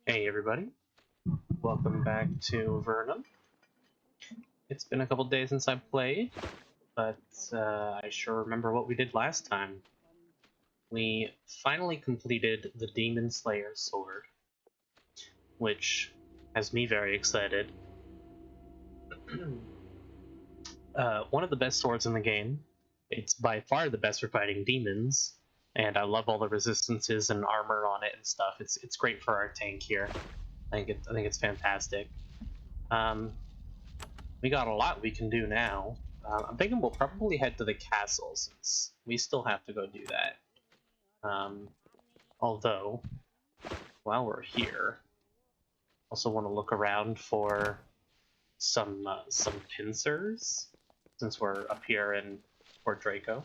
Hey everybody, welcome back to Avernum. It's been a couple days since I played, but I sure remember what we did last time. We finally completed the Demon Slayer sword, which has me very excited. One of the best swords in the game. It's by far the best for fighting demons, and I love all the resistances and armor on it and stuff. It's great for our tank here. I think it's fantastic. We got a lot we can do now. I'm thinking we'll probably head to the castle since we still have to go do that. Although, while we're here, also want to look around for some pincers since we're up here in Fort Draco.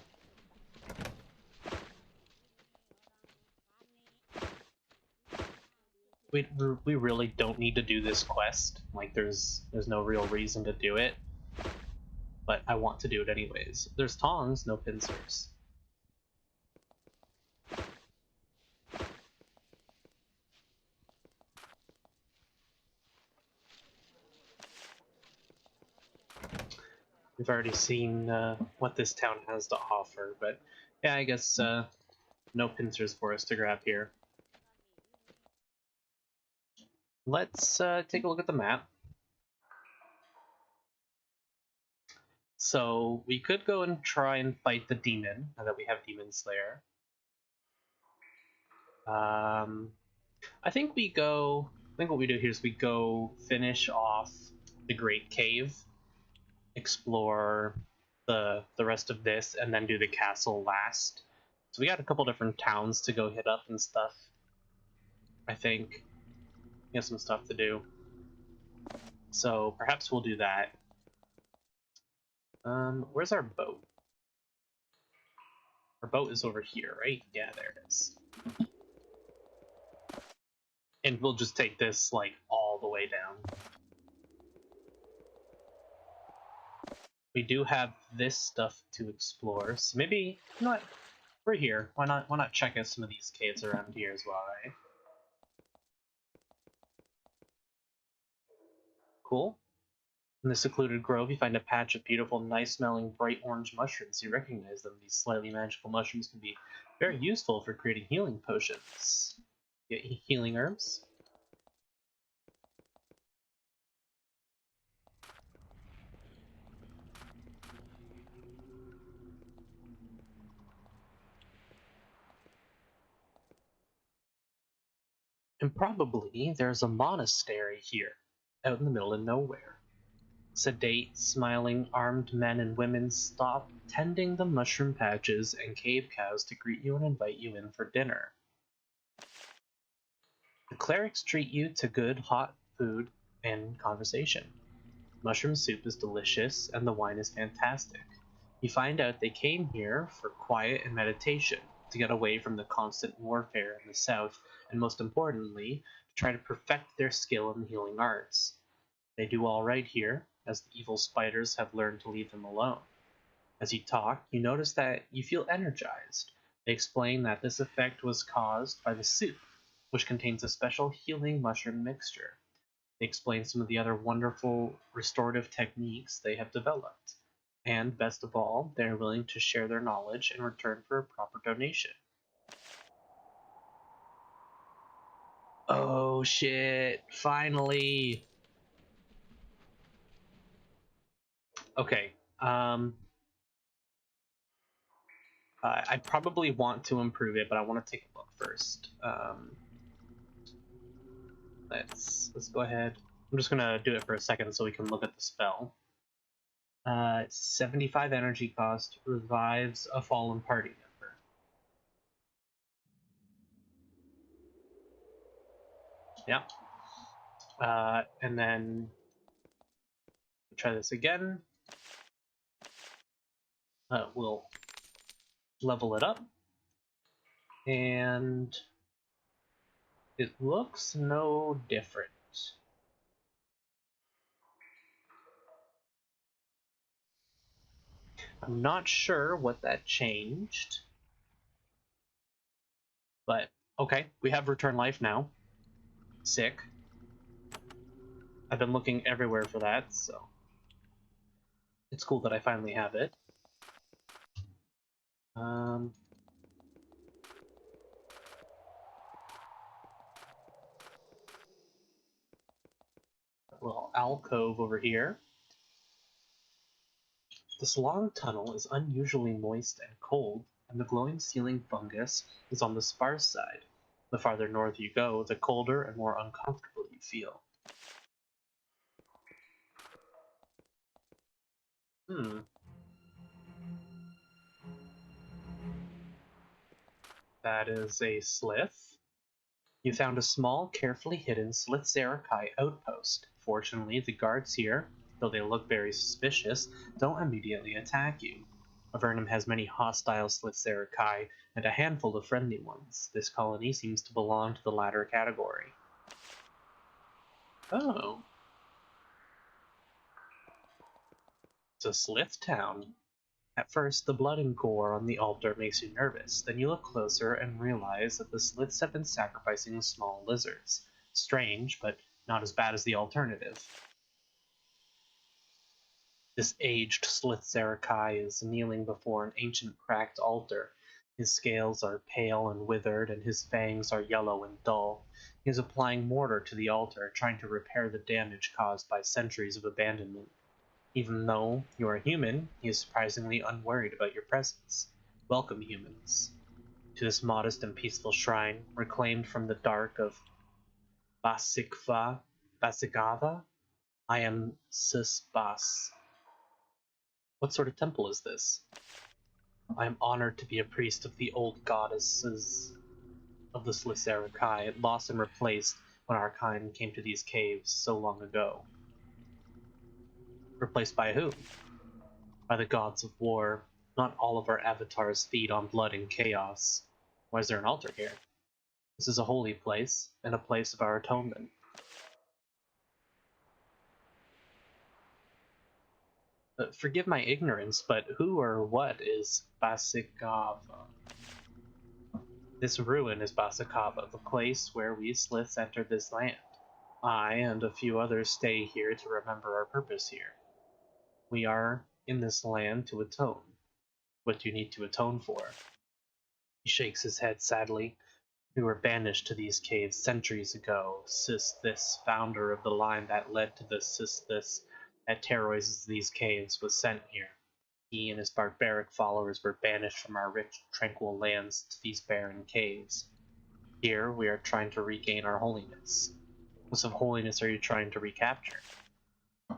We really don't need to do this quest. Like, there's no real reason to do it, but I want to do it anyways. There's tongs, no pincers. We've already seen what this town has to offer, but yeah, I guess no pincers for us to grab here. Let's take a look at the map. So we could go and try and fight the demon now that we have Demon Slayer. I think what we do here is we go finish off the Great Cave, explore the rest of this, and then do the castle last. So we got a couple different towns to go hit up and stuff. I think we have some stuff to do. So perhaps we'll do that. Where's our boat? Our boat is over here, right? Yeah, there it is. And we'll just take this, like, all the way down. We do have this stuff to explore, so maybe, you know what? We're here. Why not check out some of these caves around here as well, right? Cool. In the secluded grove, you find a patch of beautiful, nice-smelling, bright orange mushrooms. You recognize them. These slightly magical mushrooms can be very useful for creating healing potions. Get healing herbs. And probably there's a monastery here, out in the middle of nowhere. Sedate, smiling, armed men and women stop tending the mushroom patches and cave cows to greet you and invite you in for dinner. The clerics treat you to good, hot food and conversation. Mushroom soup is delicious, and the wine is fantastic. You find out they came here for quiet and meditation, to get away from the constant warfare in the south, and most importantly, to try to perfect their skill in the healing arts. They do all right here, as the evil spiders have learned to leave them alone. As you talk, you notice that you feel energized. They explain that this effect was caused by the soup, which contains a special healing mushroom mixture. They explain some of the other wonderful restorative techniques they have developed. And best of all, they are willing to share their knowledge in return for a proper donation. Oh shit, finally! Okay, I probably want to improve it, but I want to take a look first. Let's go ahead. I'm just gonna do it for a second so we can look at the spell. 75 energy cost, revives a fallen party member. Yeah. And then try this again. We'll level it up. And it looks no different. I'm not sure what that changed. But, okay, we have return life now. Sick. I've been looking everywhere for that, so it's cool that I finally have it. A little alcove over here. This long tunnel is unusually moist and cold, and the glowing ceiling fungus is on the sparse side. The farther north you go, the colder and more uncomfortable you feel. That is a slith. You found a small, carefully hidden slith outpost. Fortunately, the guards here, though they look very suspicious, don't immediately attack you. Avernum has many hostile slith and a handful of friendly ones. This colony seems to belong to the latter category. Oh. It's a slith town. At first, the blood and gore on the altar makes you nervous. Then you look closer and realize that the sliths have been sacrificing small lizards. Strange, but not as bad as the alternative. This aged slith is kneeling before an ancient cracked altar. His scales are pale and withered, and his fangs are yellow and dull. He is applying mortar to the altar, trying to repair the damage caused by centuries of abandonment. Even though you are human, he is surprisingly unworried about your presence. Welcome, humans, to this modest and peaceful shrine, reclaimed from the dark of Basikava. I am Sisbas. What sort of temple is this? I am honored to be a priest of the old goddesses of the Slith, lost and replaced when our kind came to these caves so long ago. Replaced by who? By the gods of war. Not all of our avatars feed on blood and chaos. Why is there an altar here? This is a holy place, and a place of our atonement. Forgive my ignorance, but who or what is Basikava? This ruin is Basikava, the place where we Sliths entered this land. I and a few others stay here to remember our purpose here. We are in this land to atone. What do you need to atone for? He shakes his head sadly. We were banished to these caves centuries ago. This founder of the line that led to the this that terrorizes these caves, was sent here. He and his barbaric followers were banished from our rich, tranquil lands to these barren caves. Here, we are trying to regain our holiness. What sort of holiness are you trying to recapture?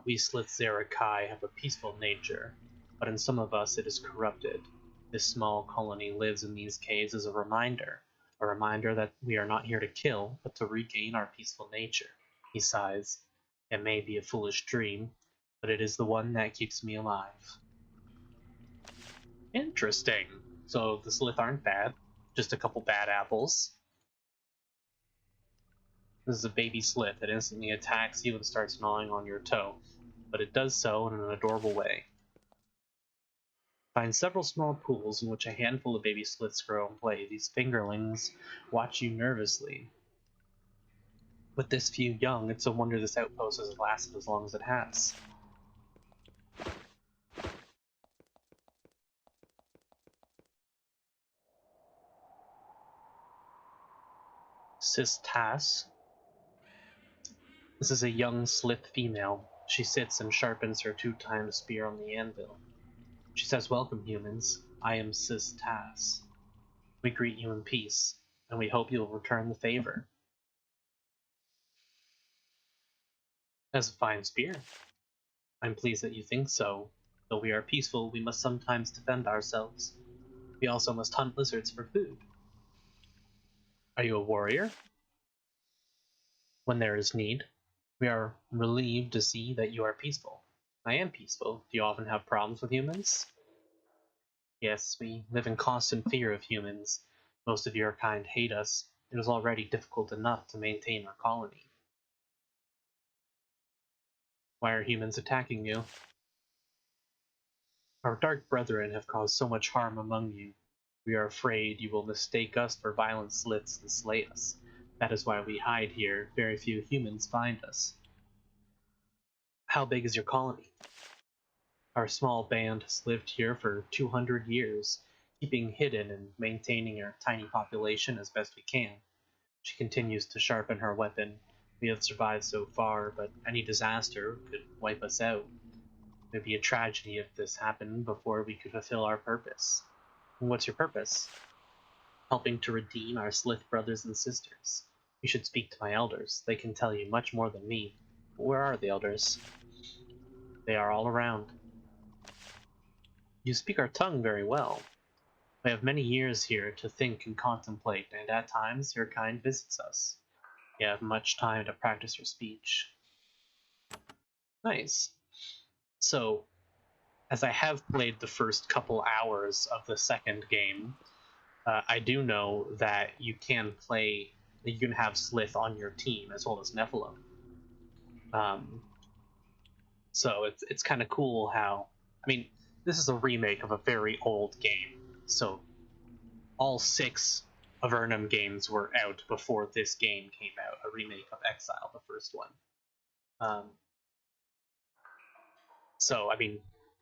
We Slith have a peaceful nature, but in some of us it is corrupted. This small colony lives in these caves as a reminder that we are not here to kill, but to regain our peaceful nature. He sighs. It may be a foolish dream, but it is the one that keeps me alive. Interesting. So the Slith aren't bad, just a couple bad apples. This is a baby Slith that instantly attacks you and starts gnawing on your toe, but it does so in an adorable way. Find several small pools in which a handful of baby Sliths grow and play. These fingerlings watch you nervously. With this few young, it's a wonder this outpost has lasted as long as it has. Sistas. This is a young Slith female. She sits and sharpens her 2-timed spear on the anvil. She says, "Welcome, humans. I am Sistas. We greet you in peace, and we hope you will return the favor." As a fine spear. I'm pleased that you think so. Though we are peaceful, we must sometimes defend ourselves. We also must hunt lizards for food. Are you a warrior? When there is need. We are relieved to see that you are peaceful. I am peaceful. Do you often have problems with humans? Yes, we live in constant fear of humans. Most of your kind hate us. It is already difficult enough to maintain our colony. Why are humans attacking you? Our dark brethren have caused so much harm among you. We are afraid you will mistake us for violent Sliths and slay us. That is why we hide here. Very few humans find us. How big is your colony? Our small band has lived here for 200 years, keeping hidden and maintaining our tiny population as best we can. She continues to sharpen her weapon. We have survived so far, but any disaster could wipe us out. It would be a tragedy if this happened before we could fulfill our purpose. And what's your purpose? Helping to redeem our slith brothers and sisters. You should speak to my elders. They can tell you much more than me. Where are the elders? They are all around. You speak our tongue very well. We have many years here to think and contemplate, and at times your kind visits us. You have much time to practice your speech. Nice. So, as I have played the first couple hours of the second game, I do know that you can have Slith on your team as well as Nephilim. So it's kind of cool how, I mean, this is a remake of a very old game, so all 6 Avernum games were out before this game came out, a remake of Exile, the first one. So, I mean,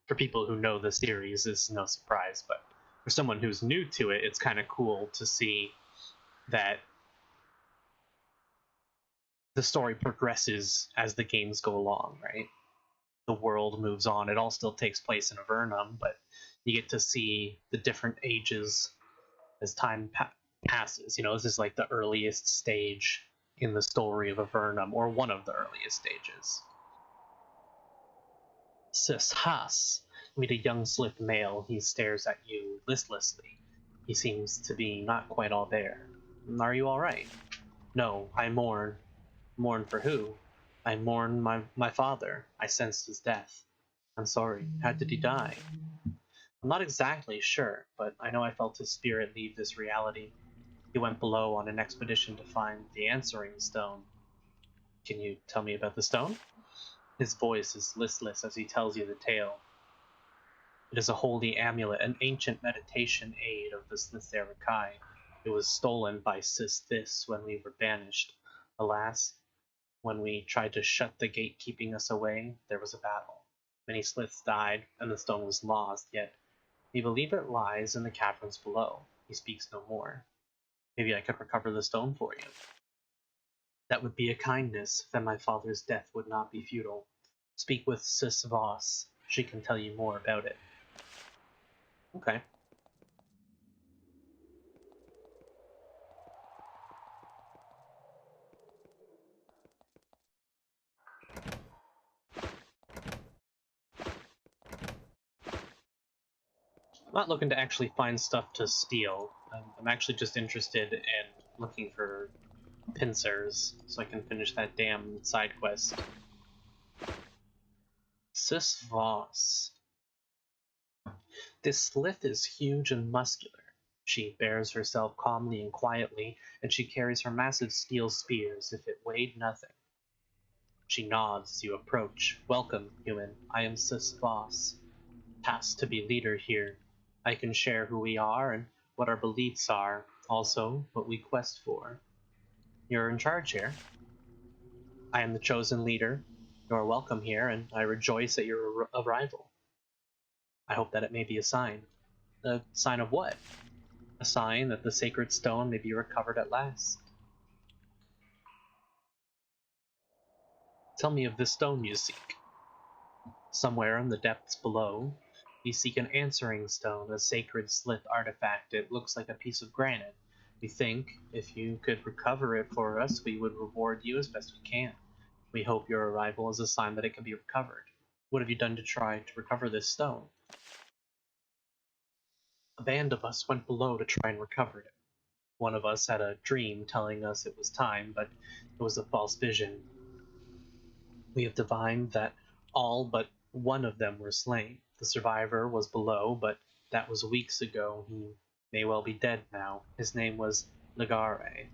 for people who know the series, this is no surprise, but for someone who's new to it, it's kind of cool to see that the story progresses as the games go along, right? The world moves on. It all still takes place in Avernum, but you get to see the different ages as time passes. You know, this is like the earliest stage in the story of Avernum, or one of the earliest stages. Sis Haas, meet a young slith male. He stares at you listlessly. He seems to be not quite all there. Are you all right? No, I mourn. Mourn for who? I mourn my father. I sensed his death. I'm sorry. How did he die? I'm not exactly sure, but I know I felt his spirit leave this reality. He went below on an expedition to find the answering stone. Can you tell me about the stone? His voice is listless as he tells you the tale. It is a holy amulet, an ancient meditation aid of the Slitherakai. It was stolen by Sis This when we were banished. Alas, when we tried to shut the gate keeping us away, there was a battle. Many Sliths died, and the stone was lost, yet we believe it lies in the caverns below. He speaks no more. Maybe I could recover the stone for you. That would be a kindness, then my father's death would not be futile. Speak with Sis Voss. She can tell you more about it. Okay. I'm not looking to actually find stuff to steal. I'm actually just interested in looking for pincers so I can finish that damn side quest. Sis Voss. This slith is huge and muscular. She bears herself calmly and quietly, and she carries her massive steel spear as if it weighed nothing. She nods as you approach. Welcome, human. I am Sis Voss, tasked to be leader here. I can share who we are and what our beliefs are, also what we quest for. You're in charge here. I am the chosen leader. You are welcome here, and I rejoice at your arrival. I hope that it may be a sign. A sign of what? A sign that the sacred stone may be recovered at last. Tell me of the stone you seek. Somewhere in the depths below, we seek an answering stone, a sacred slith artifact. It looks like a piece of granite. We think if you could recover it for us, we would reward you as best we can. We hope your arrival is a sign that it can be recovered. What have you done to try to recover this stone? A band of us went below to try and recover it. One of us had a dream telling us it was time, but it was a false vision. We have divined that all but one of them were slain. The survivor was below, but that was weeks ago. He may well be dead now. His name was Ligare.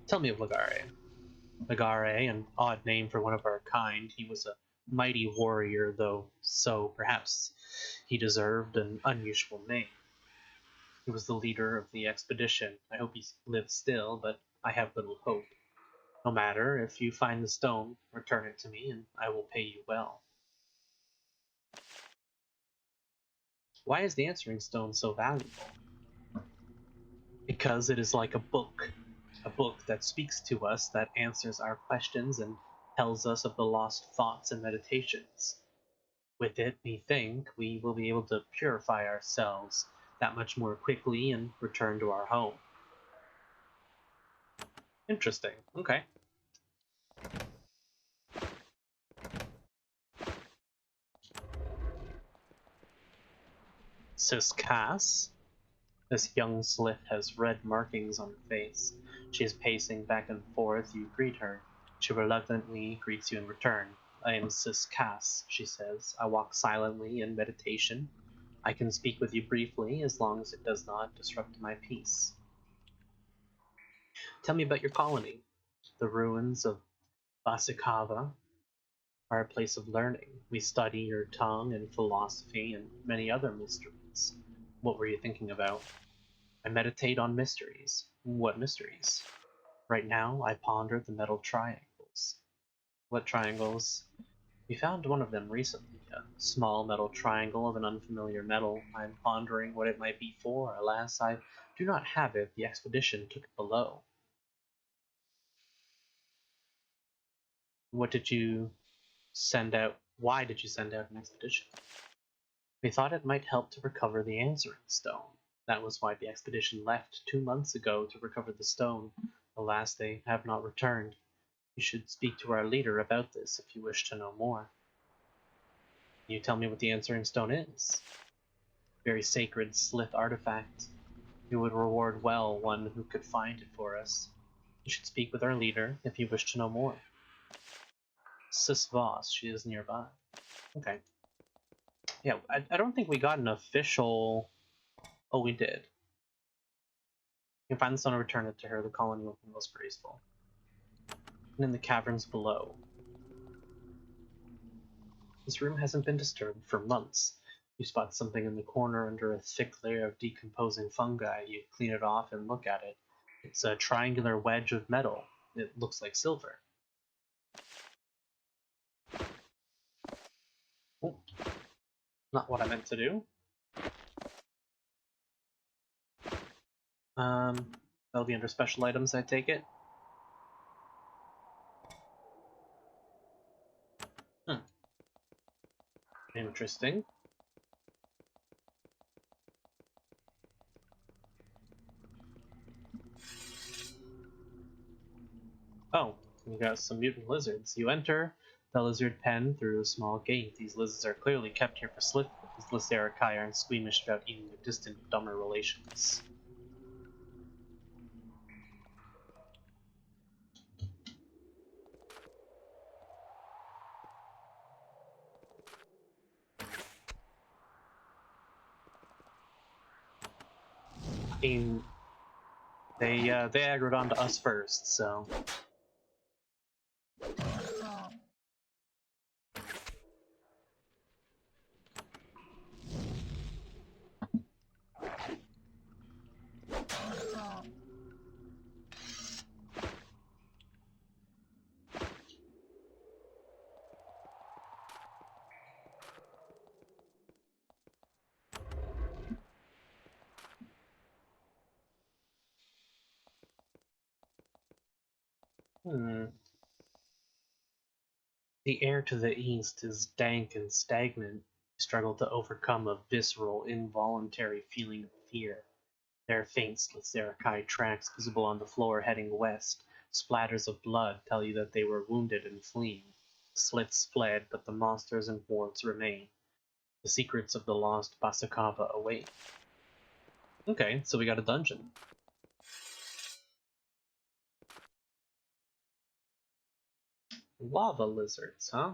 Tell me of Ligare. Ligare, an odd name for one of our kind. He was a mighty warrior, though, so perhaps he deserved an unusual name. He was the leader of the expedition. I hope he lives still, but I have little hope. No matter, if you find the stone, return it to me, and I will pay you well. Why is the answering stone so valuable? Because it is like a book that speaks to us, that answers our questions and tells us of the lost thoughts and meditations. With it, we think we will be able to purify ourselves that much more quickly and return to our home. Interesting. Okay. Sis Cass. This young slith has red markings on her face. She is pacing back and forth. You greet her. She reluctantly greets you in return. I am Sis Cass, she says. I walk silently in meditation. I can speak with you briefly as long as it does not disrupt my peace. Tell me about your colony. The ruins of Vasikava are a place of learning. We study your tongue and philosophy and many other mysteries. What were you thinking about? I meditate on mysteries. What mysteries? Right now, I ponder the metal triangles. What triangles? We found one of them recently, a small metal triangle of an unfamiliar metal. I'm pondering what it might be for. Alas, I do not have it. The expedition took it below. What did you send out? Why did you send out an expedition? We thought it might help to recover the answering stone. That was why the expedition left 2 months ago to recover the stone. Alas, they have not returned. You should speak to our leader about this if you wish to know more. Can you tell me what the answering stone is? Very sacred slith artifact. We would reward well one who could find it for us. You should speak with our leader if you wish to know more. Sis Voss, she is nearby. Okay. Yeah, I don't think we got an official... Oh, we did. You can find the stone and return it to her. The colony will be most graceful. And in the caverns below. This room hasn't been disturbed for months. You spot something in the corner under a thick layer of decomposing fungi. You clean it off and look at it. It's a triangular wedge of metal. It looks like silver. Oh, not what I meant to do. That'll be under special items, I take it. Interesting. Oh, we got some mutant lizards. You enter the lizard pen through a small gate. These lizards are clearly kept here for slith, but these Lycerakai aren't squeamish about eating their distant, dumber relations. They aggroed onto us first, so. The air to the east is dank and stagnant. You struggle to overcome a visceral, involuntary feeling of fear. There are faint Lycerakai tracks visible on the floor heading west. Splatters of blood tell you that they were wounded and fleeing. The slits fled, but the monsters and wards remain. The secrets of the lost Basakava await. Okay, so we got a dungeon. Lava lizards, huh?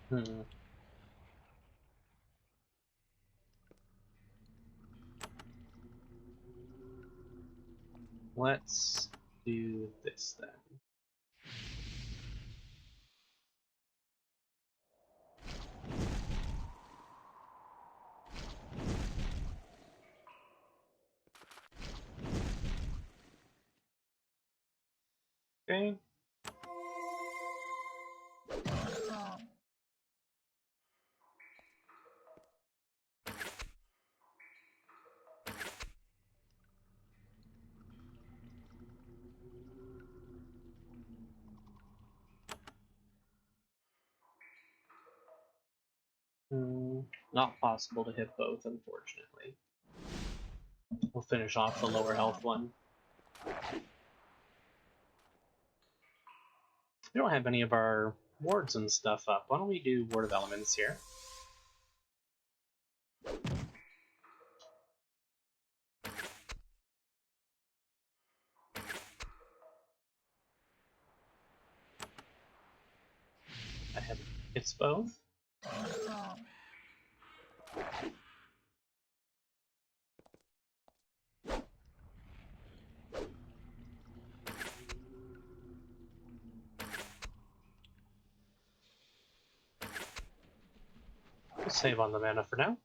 Hmm. let's do this then. Okay. Not possible to hit both, unfortunately. We'll finish off the lower health one. We don't have any of our wards and stuff up. Why don't we do Ward of Elements here? I have hits both. We'll save on the mana for now.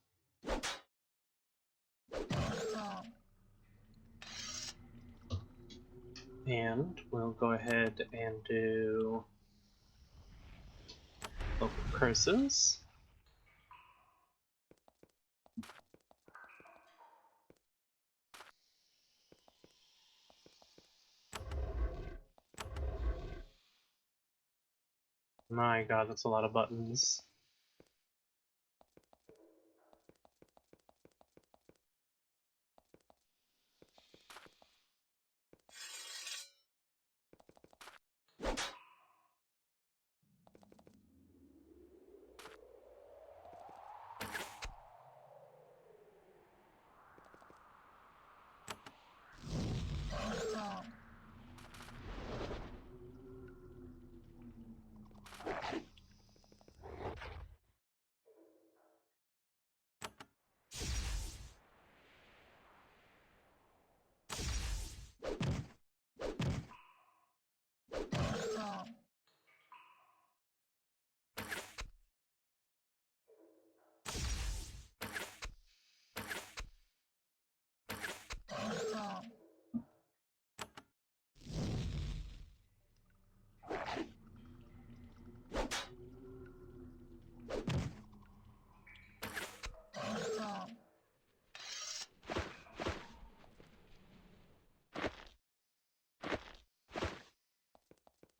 And we'll go ahead and do local curses. My god, that's a lot of buttons.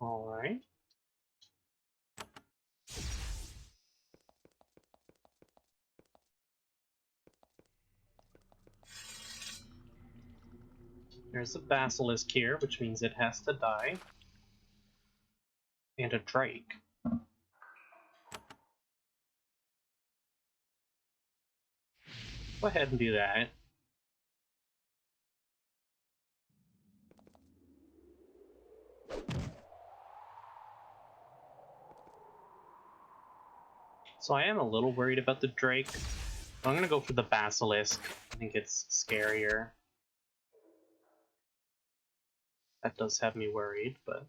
Alright. There's a basilisk here, which means it has to die. And a drake. Go ahead and do that. So I am a little worried about the drake. But I'm gonna go for the basilisk. I think it's scarier. That does have me worried, but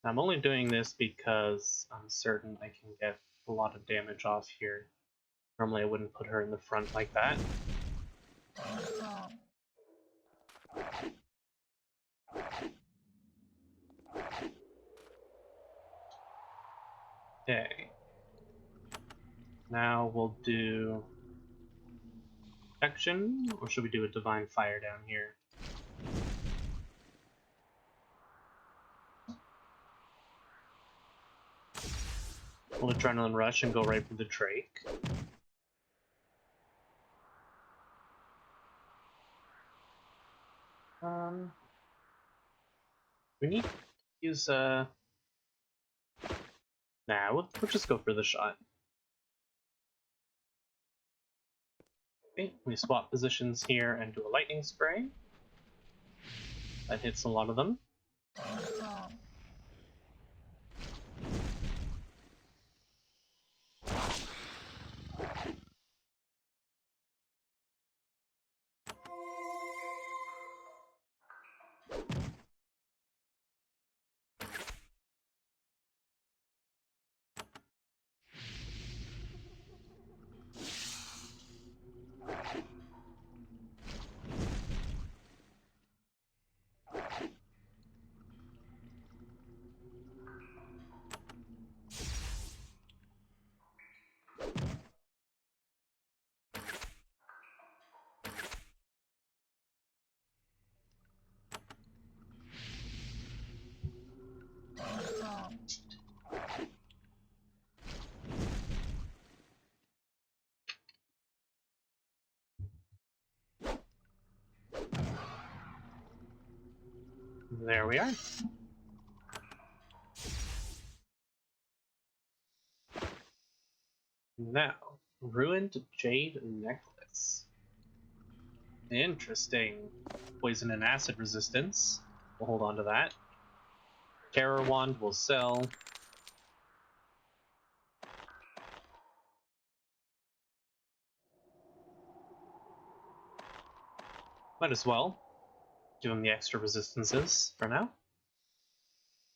I'm only doing this because I'm certain I can get a lot of damage off here. Normally I wouldn't put her in the front like that. Okay. Now we'll do protection, or should we do a divine fire down here? We'll adrenaline rush and go right for the drake. We need to use nah, we'll just go for the shot. Okay, we swap positions here and do a lightning spray. That hits a lot of them. There we are. Now, ruined jade necklace. Interesting. Poison and acid resistance. We'll hold on to that. Terror wand will sell. Might as well give him the extra resistances for now.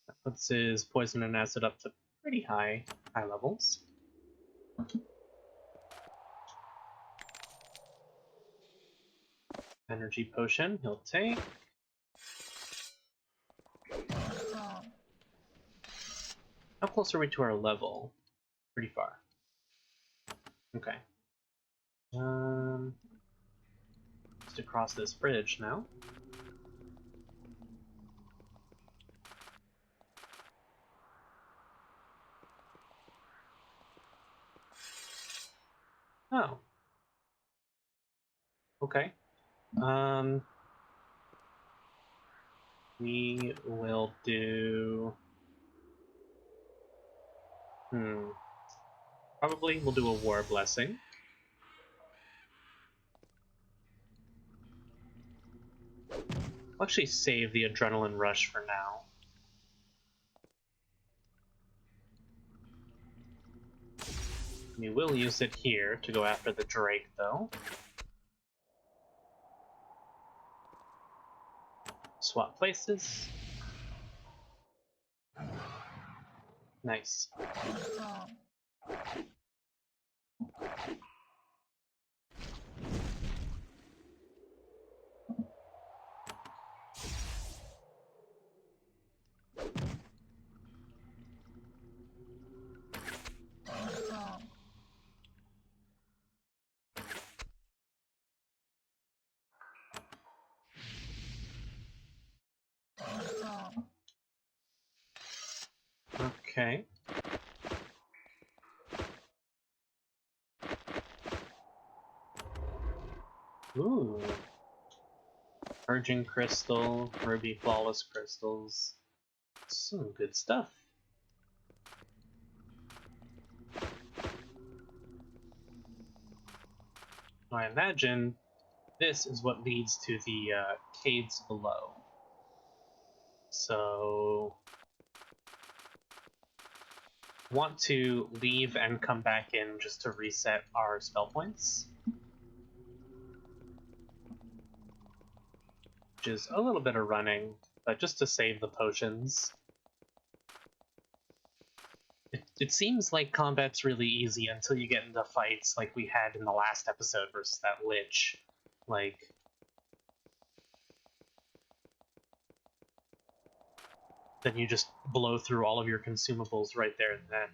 That puts his poison and acid up to pretty high levels. Energy potion he'll take. How close are we to our level? Pretty far. Okay. Just across this bridge now. Oh. Okay. We will do... Probably we'll do a war blessing. I'll actually save the adrenaline rush for now. We will use it here to go after the Drake, though. Swap places. Nice. Okay. Ooh. Purging crystal, ruby flawless crystals. Some good stuff. I imagine this is what leads to the caves below. So, want to leave and come back in just to reset our spell points. Which is a little bit of running, but just to save the potions. It seems like combat's really easy until you get into fights like we had in the last episode versus that Lich. Like... then you just blow through all of your consumables right there and then.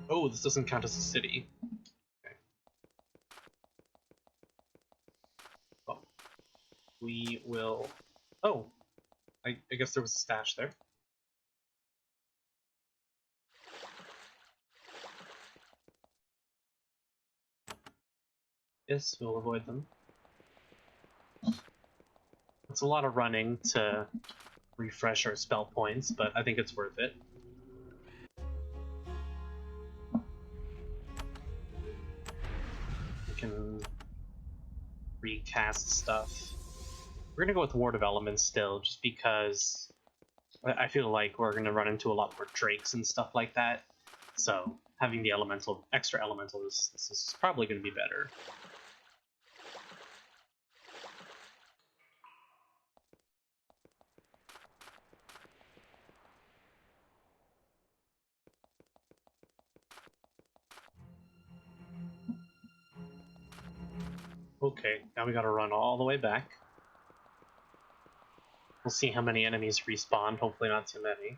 Oh, this doesn't count as a city. Okay. Oh. We will... Oh! I guess there was a stash there. Yes, we'll avoid them. It's a lot of running to refresh our spell points, but I think it's worth it. We can recast stuff. We're gonna go with Ward of Elements still, just because I feel like we're gonna run into a lot more drakes and stuff like that. So having the extra elemental this is probably gonna be better. Okay, now we gotta run all the way back. We'll see how many enemies respawn, hopefully not too many.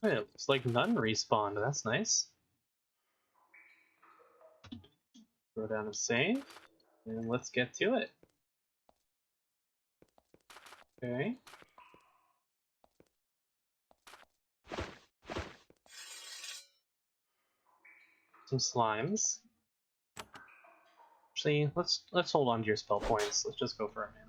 It looks like none respawned, that's nice. Throw down a save, and let's get to it. Okay. Some slimes. Actually, let's hold on to your spell points. Let's just go for a melee.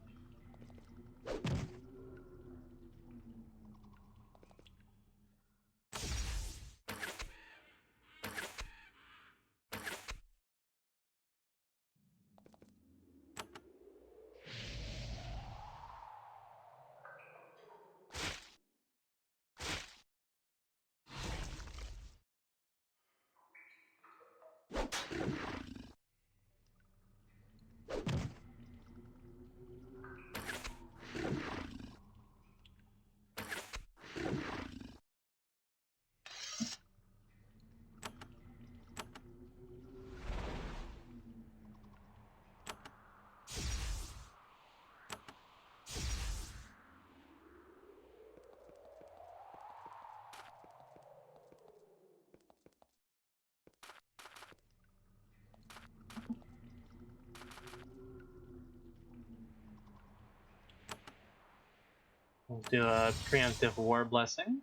We'll do a preemptive war blessing.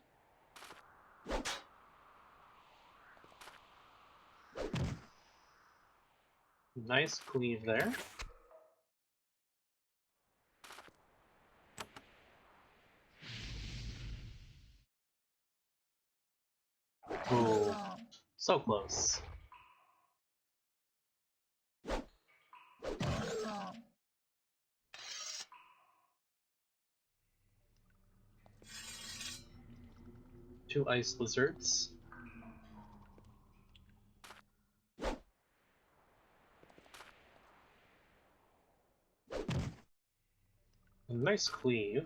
Nice cleave there. Ooh, so close. Two ice lizards. A nice cleave.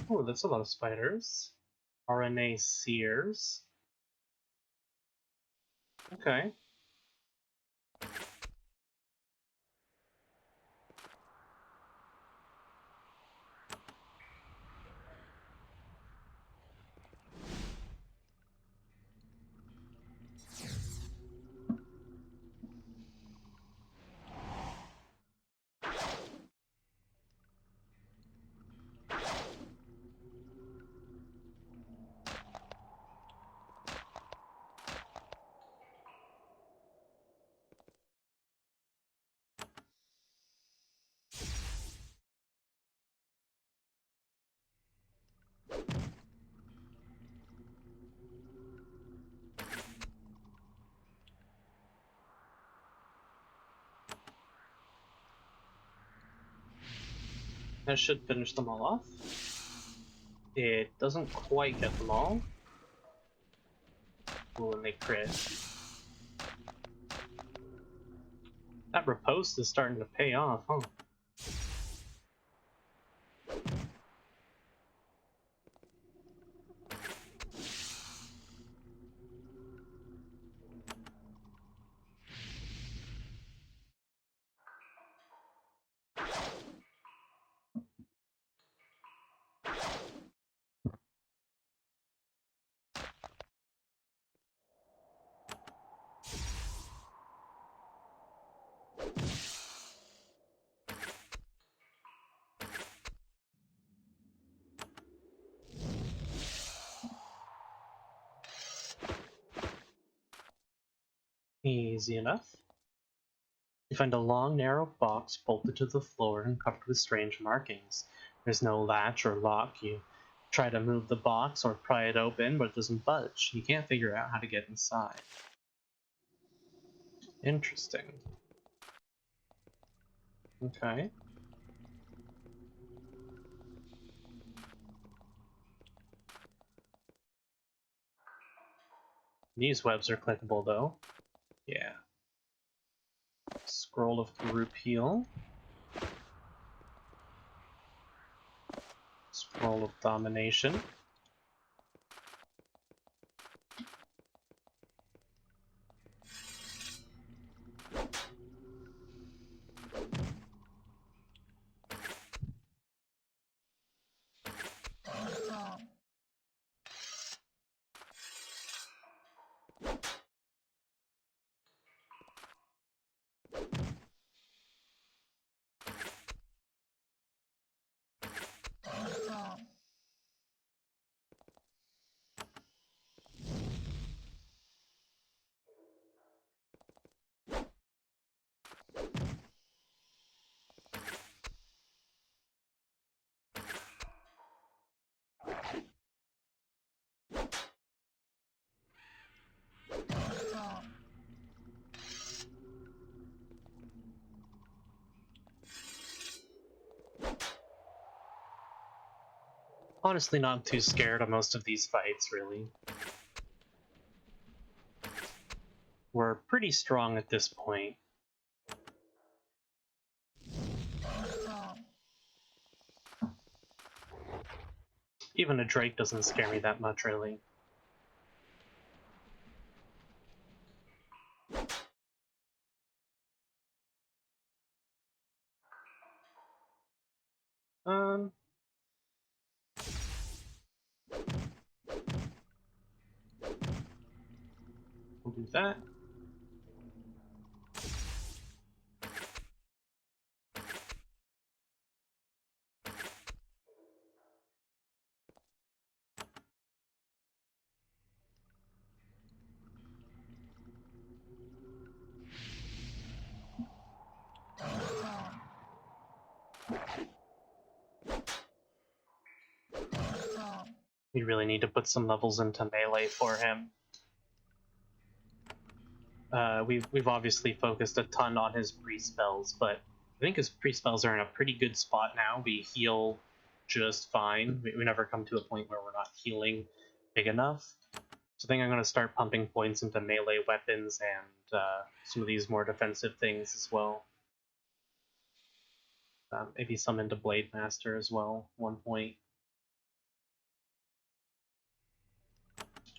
Oh, that's a lot of spiders. RNA seers. Okay. That should finish them all off. It doesn't quite get them all. Ooh, and they crit. That riposte is starting to pay off, huh? Easy enough. You find a long, narrow box bolted to the floor and covered with strange markings. There's no latch or lock. You try to move the box or pry it open, but it doesn't budge. You can't figure out how to get inside. Interesting. Okay. These webs are clickable, though. Yeah. Scroll of group heal. Roll of domination. Honestly, not too scared of most of these fights, really. We're pretty strong at this point. Even a Drake doesn't scare me that much, really. We'll do that. We really need to put some levels into melee for him. We've obviously focused a ton on his pre-spells, but I think his pre-spells are in a pretty good spot now. We heal just fine. We never come to a point where we're not healing big enough. So I think I'm going to start pumping points into melee weapons and some of these more defensive things as well. Maybe some into Blade Master as well, 1 point.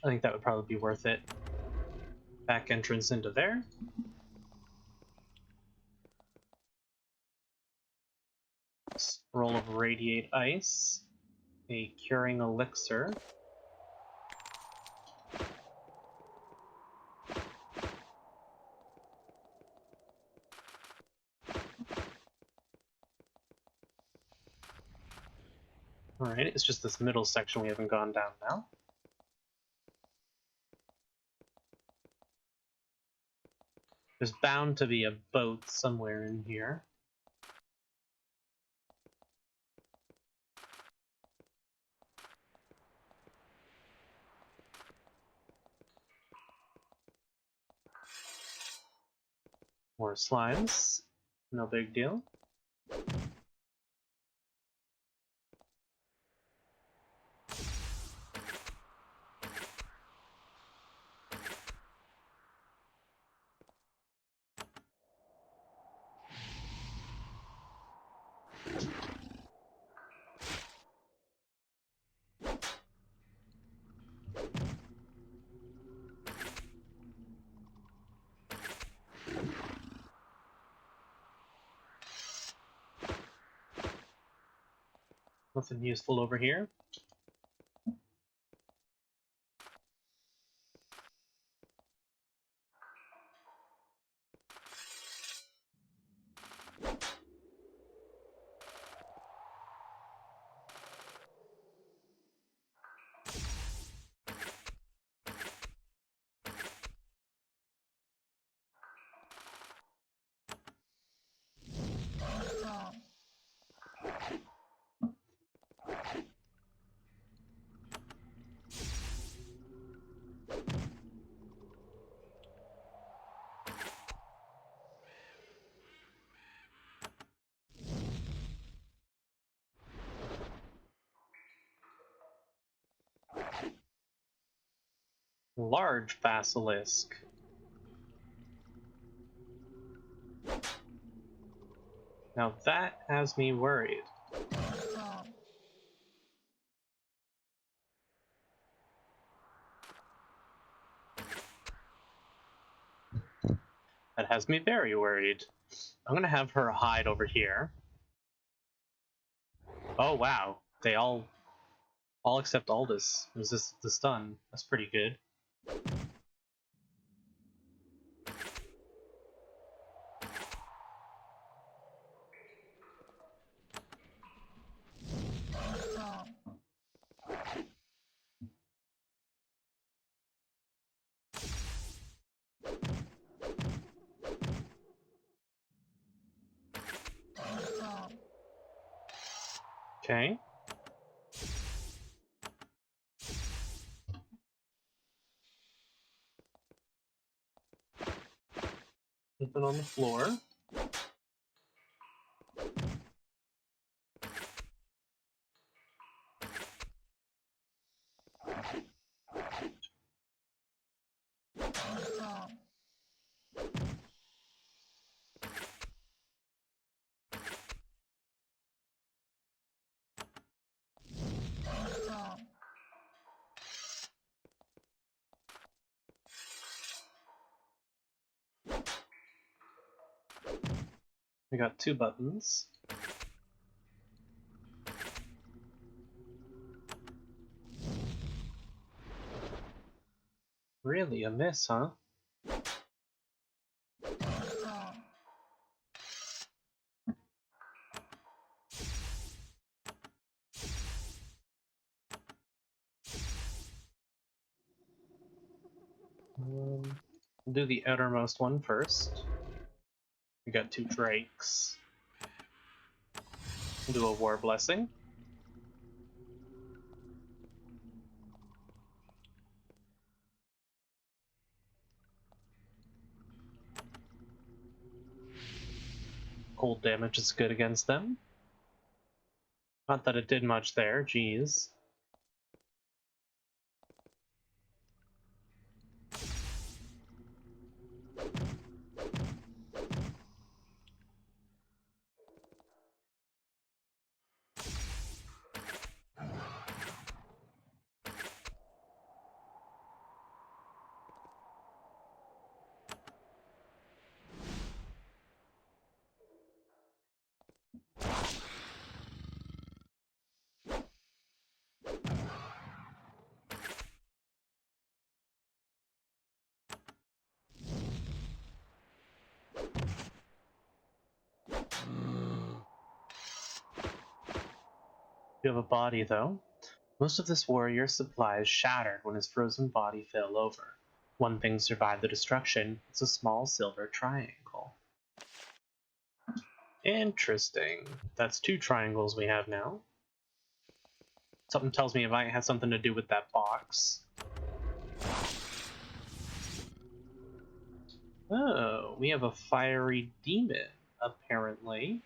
I think that would probably be worth it. Back entrance into there. Roll of Radiate Ice. A Curing Elixir. Alright, it's just this middle section we haven't gone down now. There's bound to be a boat somewhere in here. More slimes. No big deal. Nothing useful over here. Large basilisk. Now that has me worried. That has me very worried. I'm gonna have her hide over here. Oh wow, they all except Aldous resist the stun. That's pretty good. Okay. Put it on the floor. We got 2 buttons. Really, a miss, huh? We'll do the outermost one first. We got 2 drakes. We'll do a war blessing. Cold damage is good against them. Not that it did much there, jeez. You have a body, though. Most of this warrior's supplies shattered when his frozen body fell over. One thing survived the destruction. It's a small silver triangle. Interesting. That's 2 triangles we have now. Something tells me it might have something to do with that box. Oh, we have a fiery demon, apparently.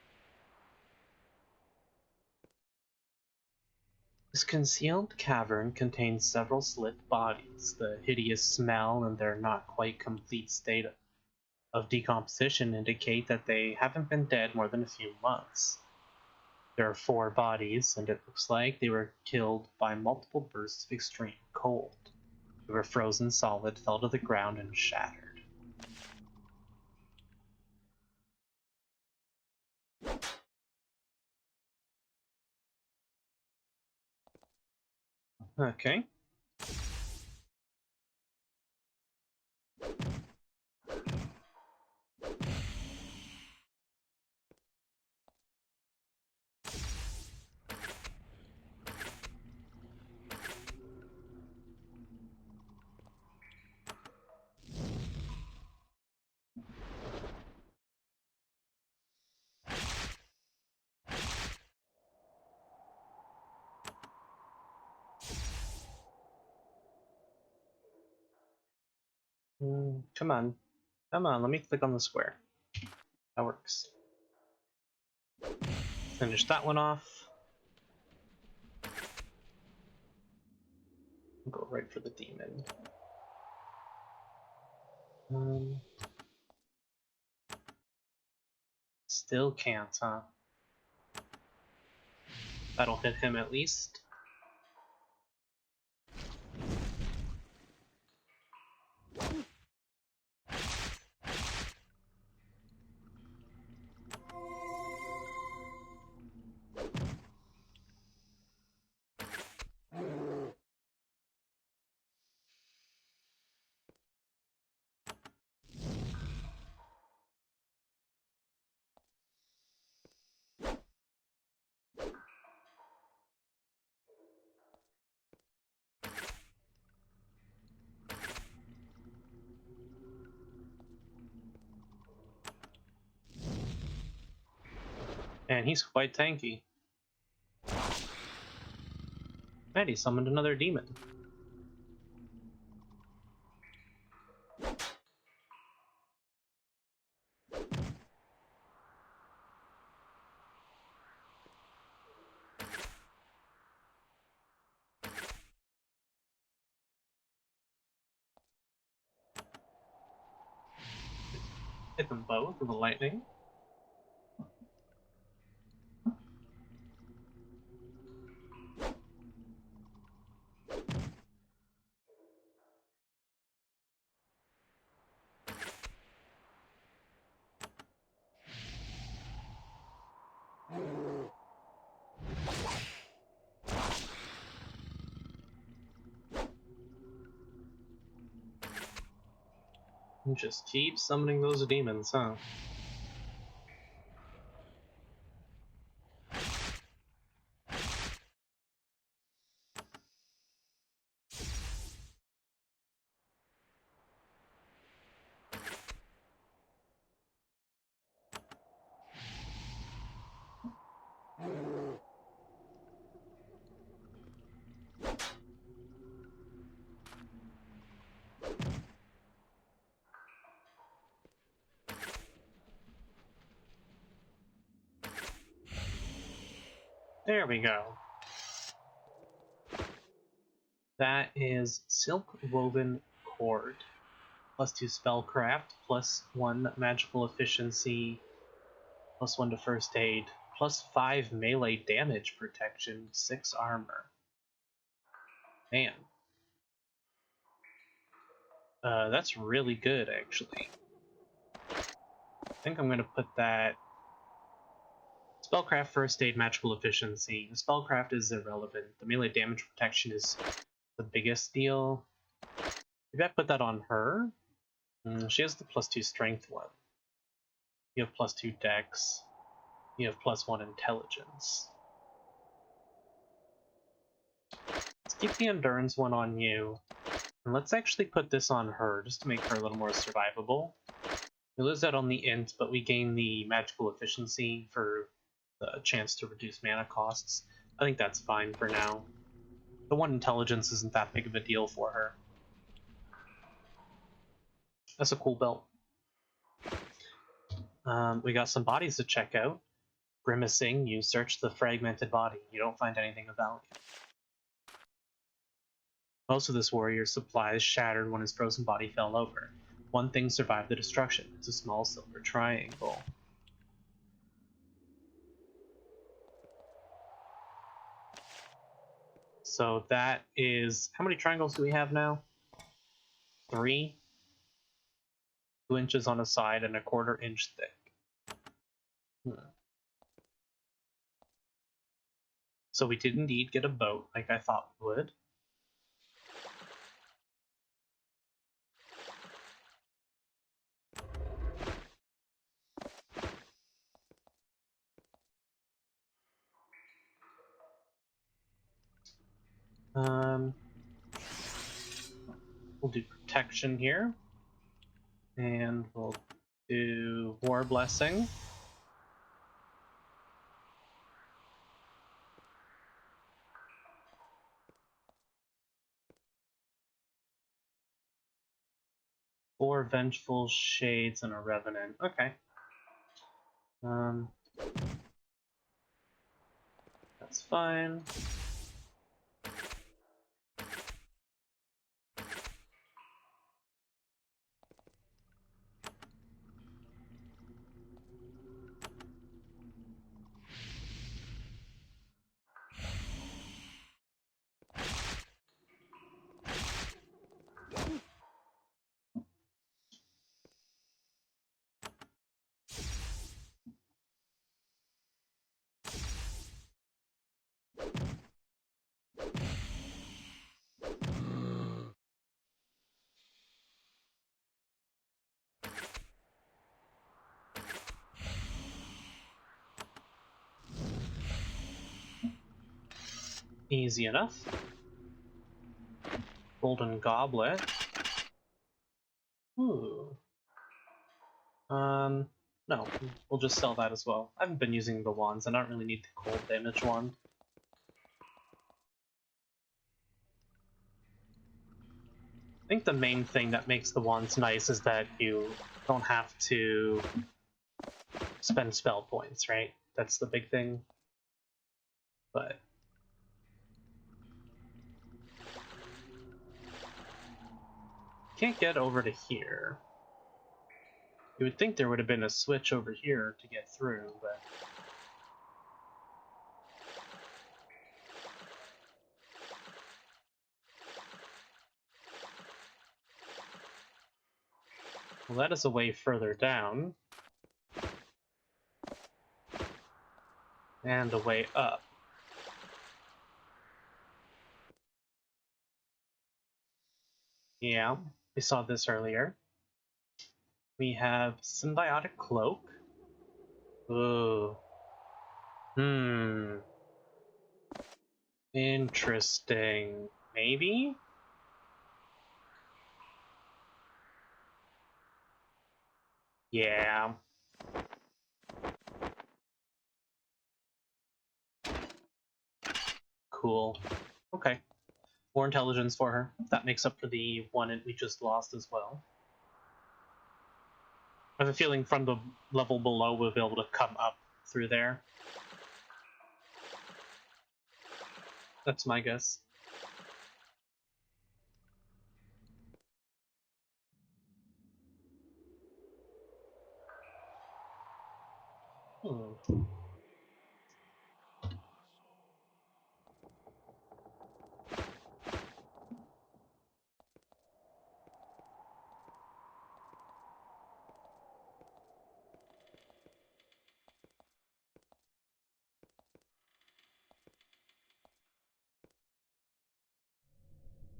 This concealed cavern contains several slith bodies. The hideous smell and their not quite complete state of decomposition indicate that they haven't been dead more than a few months. There are 4 bodies, and it looks like they were killed by multiple bursts of extreme cold. They were frozen solid, fell to the ground, and shattered. Okay. Come on. Come on, let me click on the square. That works. Finish that one off. Go right for the demon. Still can't, huh? That'll hit him at least. Man, he's quite tanky. And he summoned another demon. Hit them both with the lightning. And just keep summoning those demons, huh? There we go. That is Silk Woven Cord. +2 spellcraft, +1 magical efficiency, +1 to first aid, +5 melee damage protection, 6 armor. Man. That's really good, actually. I think I'm going to put that... Spellcraft, first aid, magical efficiency. The spellcraft is irrelevant. The melee damage protection is the biggest deal. Maybe I put that on her? She has the +2 strength one. You have +2 dex. You have +1 intelligence. Let's keep the endurance one on you. And let's actually put this on her, just to make her a little more survivable. We lose out on the int, but we gain the magical efficiency for the chance to reduce mana costs. I think that's fine for now. The 1 intelligence isn't that big of a deal for her. That's a cool belt. We got some bodies to check out. Grimacing, you search the fragmented body. You don't find anything of value. Most of this warrior's supplies shattered when his frozen body fell over. One thing survived the destruction. It's a small silver triangle. So that is... How many triangles do we have now? 3? 2 inches on a side and a 1/4 inch thick. So we did indeed get a boat, like I thought we would. We'll do protection here. And we'll do War Blessing. Four Vengeful Shades and a Revenant. Okay. That's fine. Easy enough. Golden Goblet. Ooh. No, we'll just sell that as well. I haven't been using the wands, and I don't really need the cold damage wand. I think the main thing that makes the wands nice is that you don't have to spend spell points, right? That's the big thing. But can't get over to here. You would think there would have been a switch over here to get through, but... Well, that is a way further down. And a way up. Yeah, we saw this earlier. We have Symbiotic Cloak. Ooh. Interesting. Maybe? Yeah. Cool. Okay. More intelligence for her. That makes up for the one we just lost as well. I have a feeling from the level below we'll be able to come up through there. That's my guess.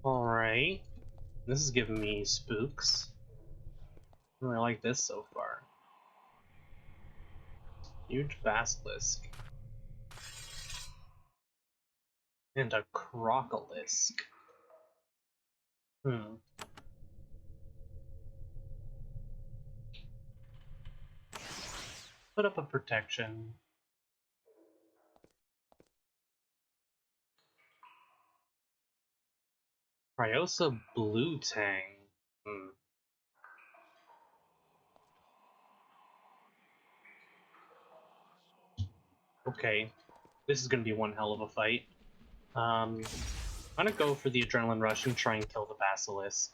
Alright. This is giving me spooks. I really like this so far. Huge basilisk. And a crocolisk. Put up a protection. Cryosa Blue Tang. Okay. This is gonna be one hell of a fight. I'm gonna go for the Adrenaline Rush and try and kill the Basilisk.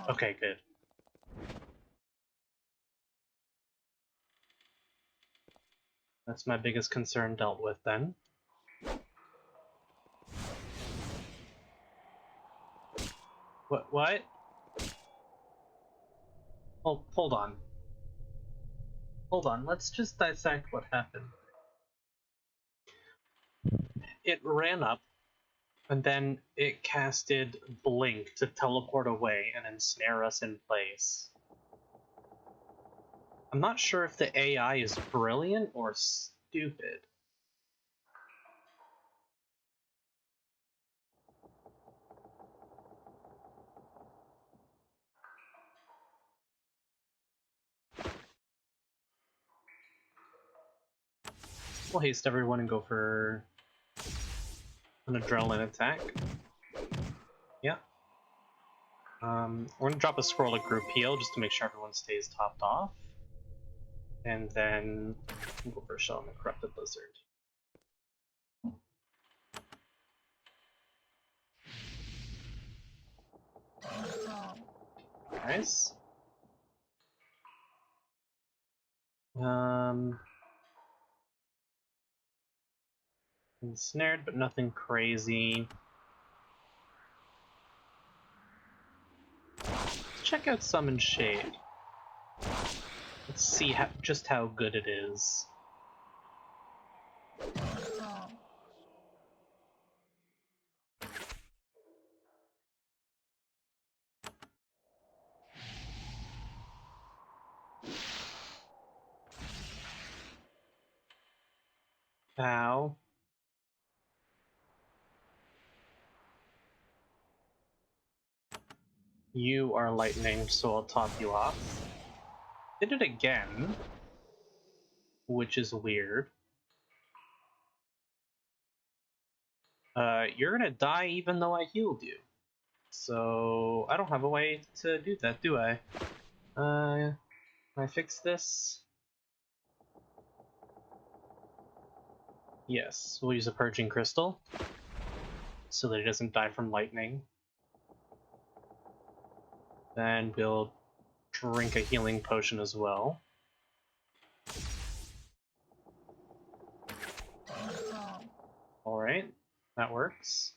Okay, good. That's my biggest concern dealt with then. What? Oh, hold on. Hold on, let's just dissect what happened. It ran up, and then it casted Blink to teleport away and ensnare us in place. I'm not sure if the AI is brilliant or stupid. We'll haste everyone and go for an adrenaline attack. Yeah. We're gonna drop a scroll of group heal just to make sure everyone stays topped off. And then we'll go for a shot on the Corrupted Lizard. Nice. Ensnared, but nothing crazy. Let's check out Summon Shade. Let's see just how good it is. Ow. You are lightning, so I'll top you off. Did it again, which is weird. You're gonna die even though I healed you. So I don't have a way to do that, do I? Can I fix this? Yes, we'll use a purging crystal so that he doesn't die from lightning. Then we'll drink a healing potion as well. Alright, that works.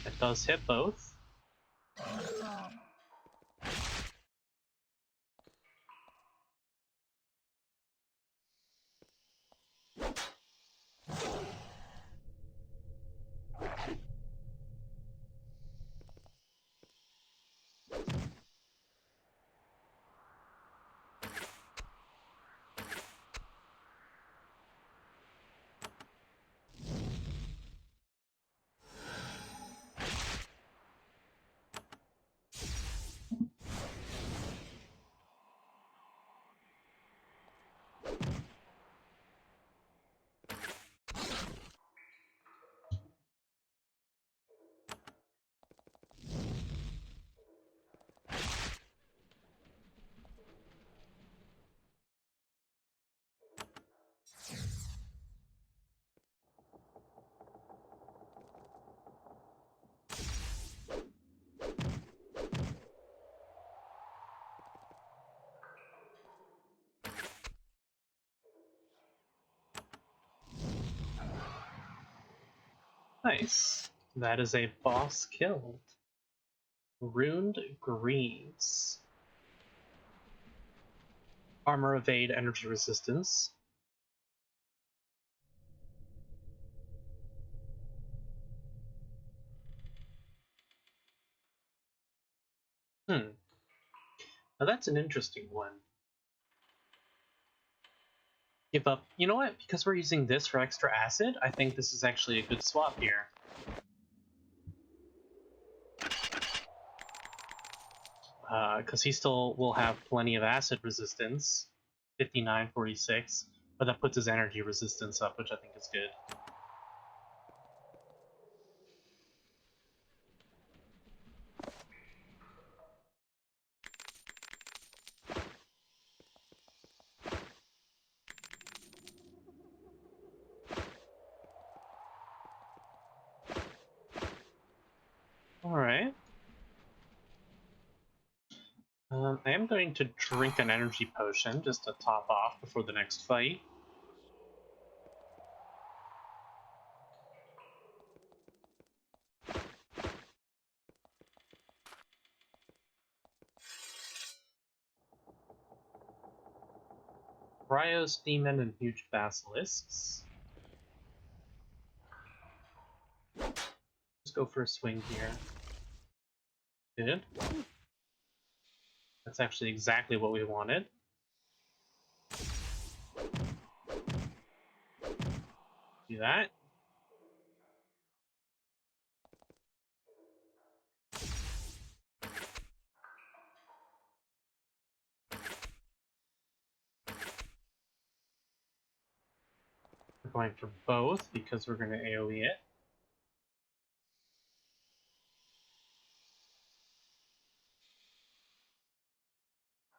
It does hit both. Nice. That is a boss killed. Runed Greaves. Armor evade energy resistance. Now that's an interesting one. Give up. You know what? Because we're using this for extra acid, I think this is actually a good swap here. Because he still will have plenty of acid resistance, 59, 46, but that puts his energy resistance up, which I think is good. Alright. I am going to drink an energy potion just to top off before the next fight. Bryos, Demon, and Huge Basilisks. Just go for a swing here. Good. That's actually exactly what we wanted. Do that. We're going for both because we're going to AoE it.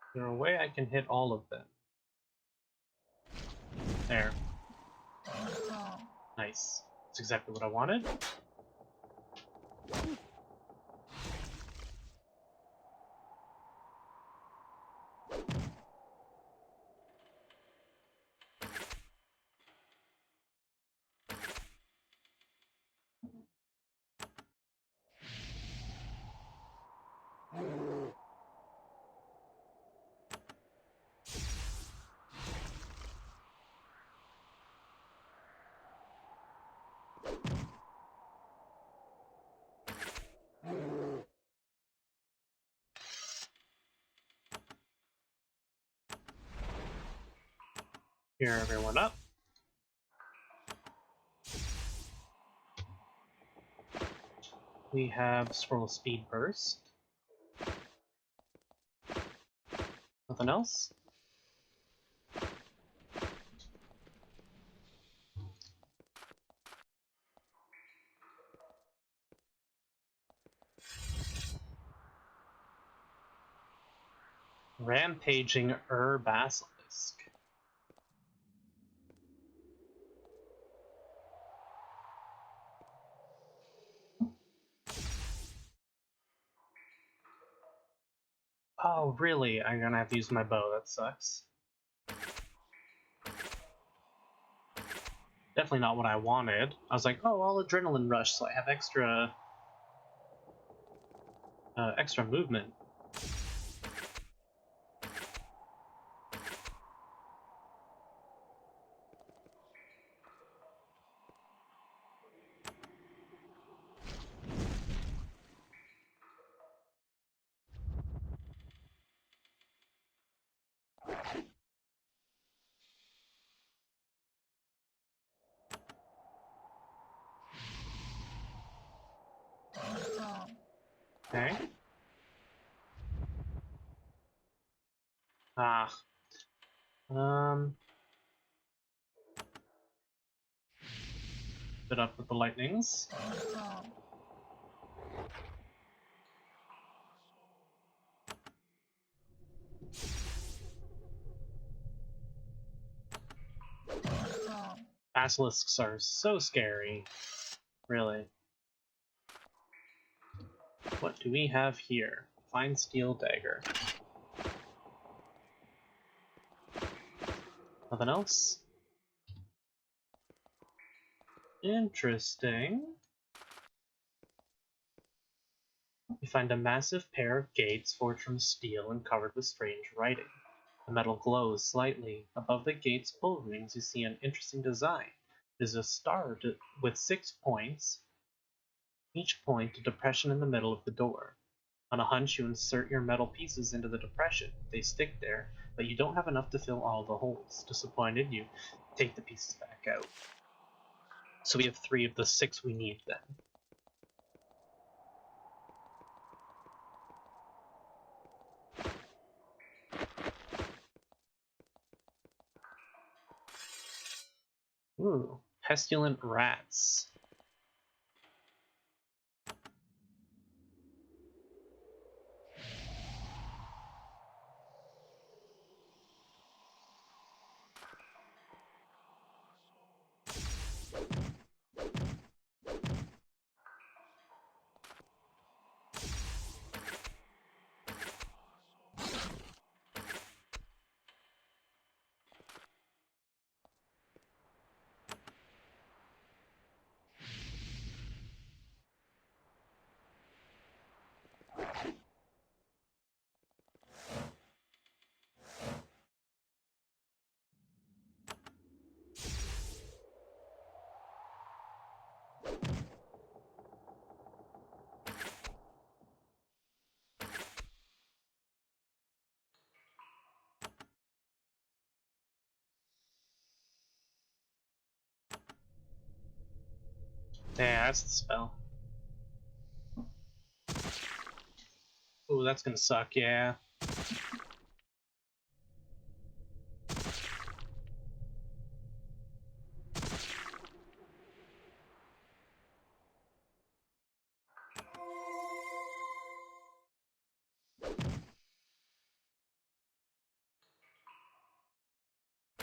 Is there a way I can hit all of them? There. Nice. That's exactly what I wanted. Cheer everyone up. We have Swirl Speed Burst. Nothing else? Rampaging Basilisk. Oh, really? I'm gonna have to use my bow. That sucks. Definitely not what I wanted. I was like, oh, I'll adrenaline rush, so I have extra movement. Okay. Ah. Bit up with the lightnings. Basilisks are so scary. Really. What do we have here? Fine Steel Dagger. Nothing else? Interesting. You find a massive pair of gates forged from steel and covered with strange writing. The metal glows slightly. Above the gate's bull rings, you see an interesting design. It is a star with 6 points, each point a depression in the middle of the door. On a hunch, you insert your metal pieces into the depression. They stick there, but you don't have enough to fill all the holes. Disappointed, you take the pieces back out. So we have 3 of the 6 we need then. Ooh, pestilent rats. Yeah, that's the spell. Ooh, that's gonna suck, yeah.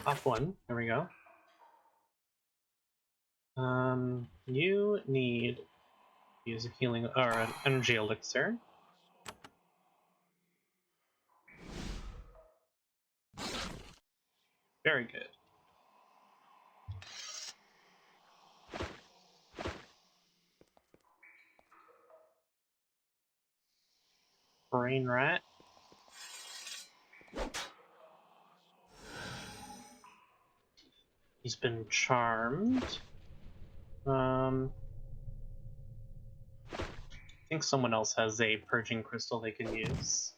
Off one, there we go. You need to use a healing or an energy elixir. Very good. Brain rat. He's been charmed. I think someone else has a purging crystal they can use.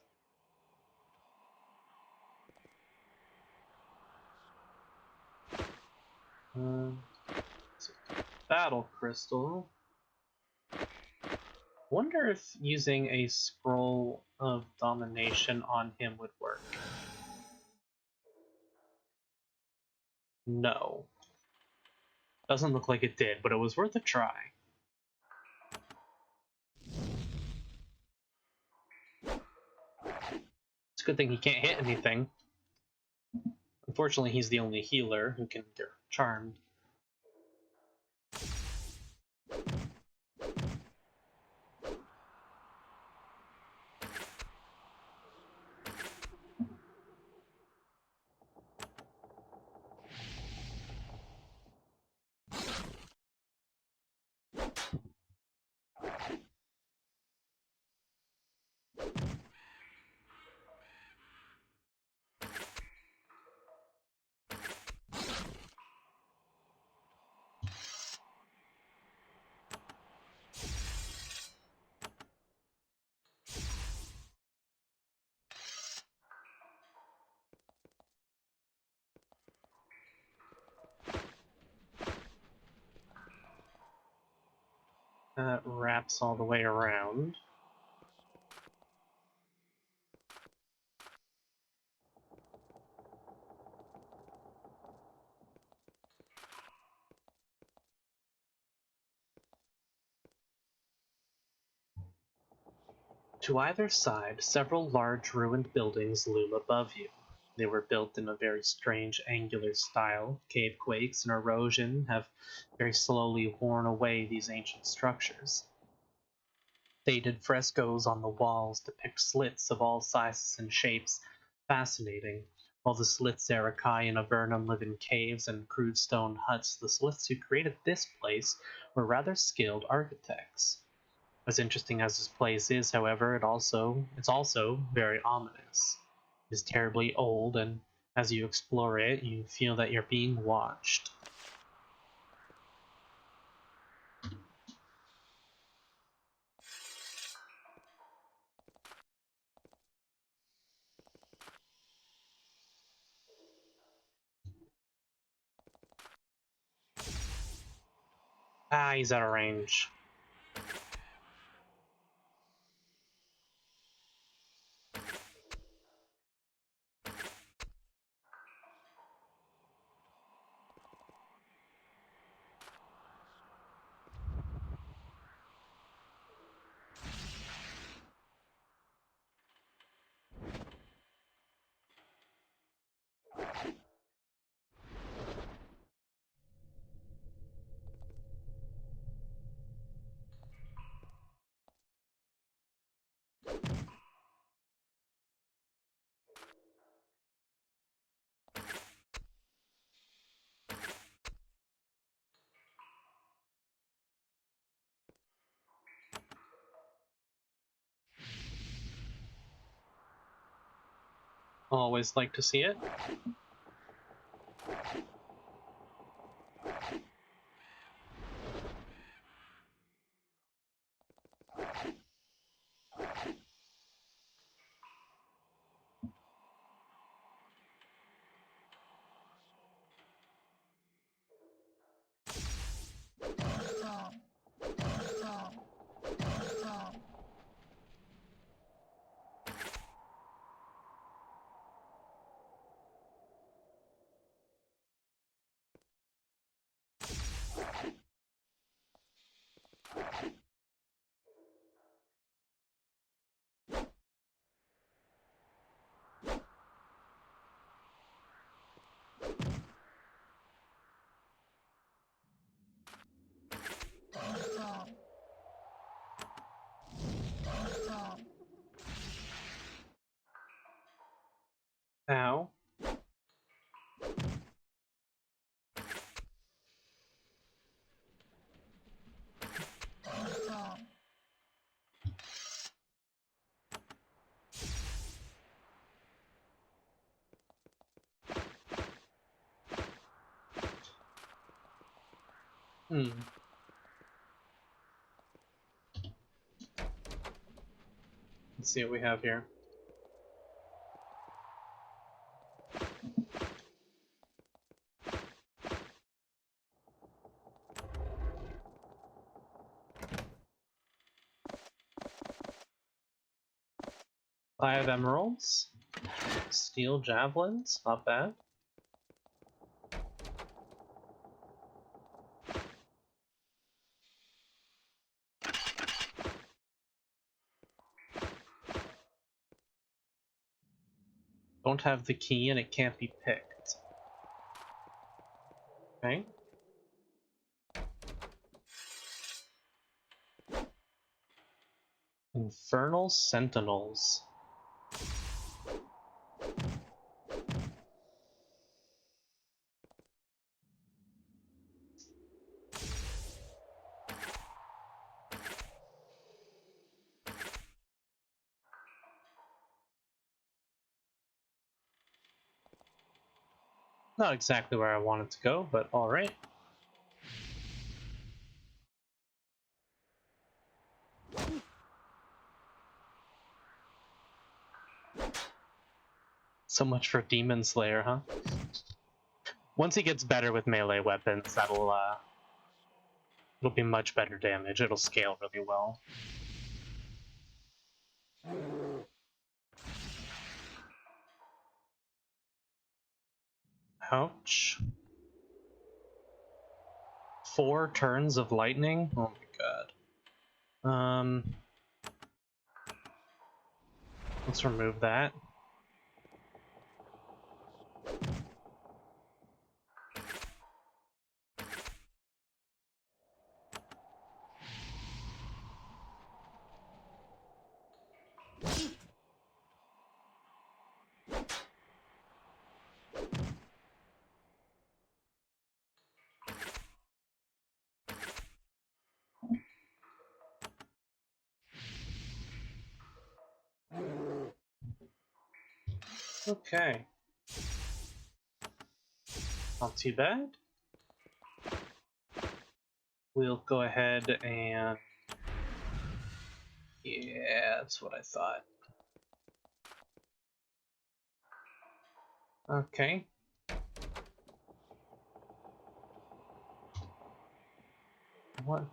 Battle crystal. Wonder if using a scroll of domination on him would work. No. Doesn't look like it did, but it was worth a try. It's a good thing he can't hit anything. Unfortunately, he's the only healer who can get charmed. That wraps all the way around. To either side, several large ruined buildings loom above you. They were built in a very strange angular style. Cave quakes and erosion have very slowly worn away these ancient structures. Faded frescoes on the walls depict sliths of all sizes and shapes, fascinating. While the sliths Arakai and Avernum live in caves and crude stone huts, the sliths who created this place were rather skilled architects. As interesting as this place is, however, it's also very ominous. It is terribly old, and as you explore it, you feel that you're being watched. Ah, he's out of range. Always like to see it. Ow. Hmm. Let's see what we have here. I have emeralds, steel javelins, not bad. Don't have the key and it can't be picked. Okay. Infernal Sentinels. Not exactly where I wanted to go, but alright. So much for Demon Slayer, huh? Once he gets better with melee weapons, it'll be much better damage. It'll scale really well. Ouch. 4 turns of lightning? Oh my god. Let's remove that. Okay. Not too bad. We'll go ahead and... Yeah, that's what I thought. Okay. What,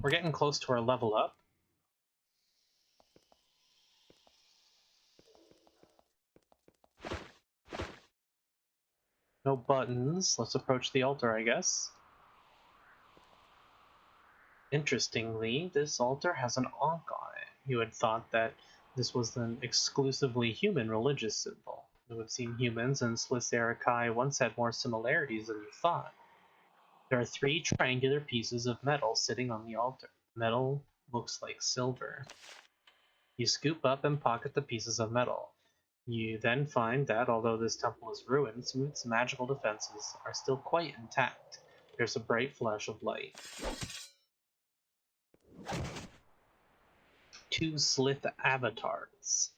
we're getting close to our level up. No buttons. Let's approach the altar, I guess. Interestingly, this altar has an ankh on it. You had thought that this was an exclusively human religious symbol. It would seem humans and Slith once had more similarities than you thought. There are 3 triangular pieces of metal sitting on the altar. Metal looks like silver. You scoop up and pocket the pieces of metal. You then find that, although this temple is ruined, Smoot's magical defenses are still quite intact. There's a bright flash of light. 2 slith avatars.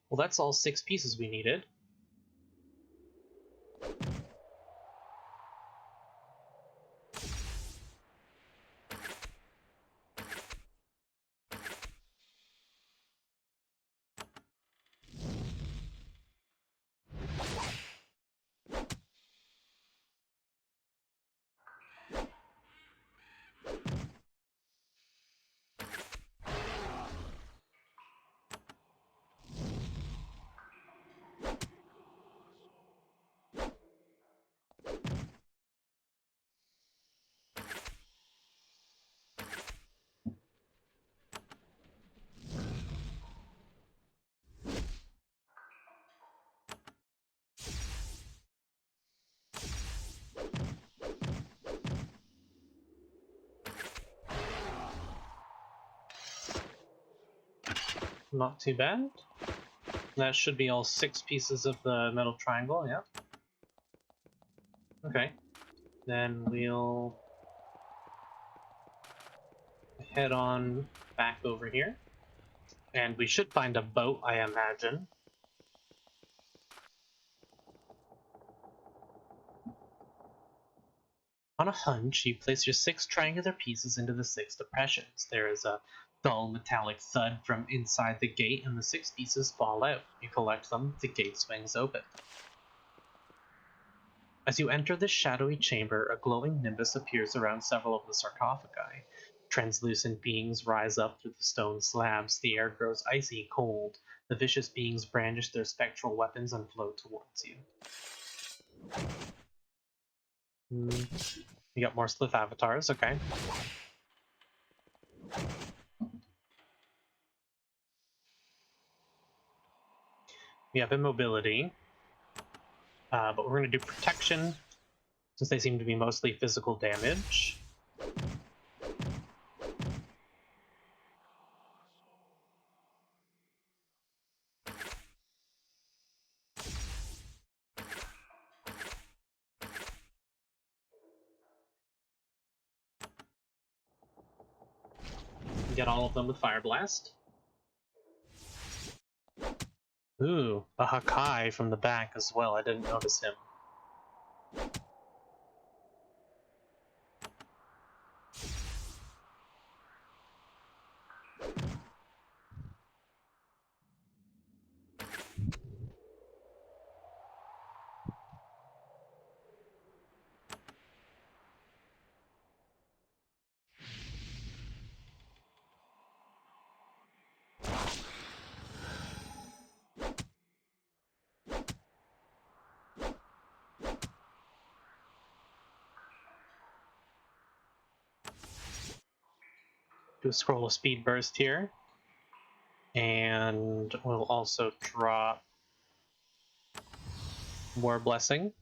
Well, that's all 6 pieces we needed. Not too bad. That should be all 6 pieces of the metal triangle, yeah. Okay. Then we'll head on back over here. And we should find a boat, I imagine. On a hunch, you place your 6 triangular pieces into the 6 depressions. There is a Dull metallic thud from inside the gate, and the 6 pieces fall out. You collect them, the gate swings open. As you enter this shadowy chamber, a glowing nimbus appears around several of the sarcophagi. Translucent beings rise up through the stone slabs. The air grows icy cold. The vicious beings brandish their spectral weapons and float towards you. You got more slith avatars, okay. We have immobility, but we're going to do protection, since they seem to be mostly physical damage. Get all of them with Fire Blast. Ooh, a Hakai from the back as well. I didn't notice him. Do a scroll of speed burst here. And we'll also drop War Blessing.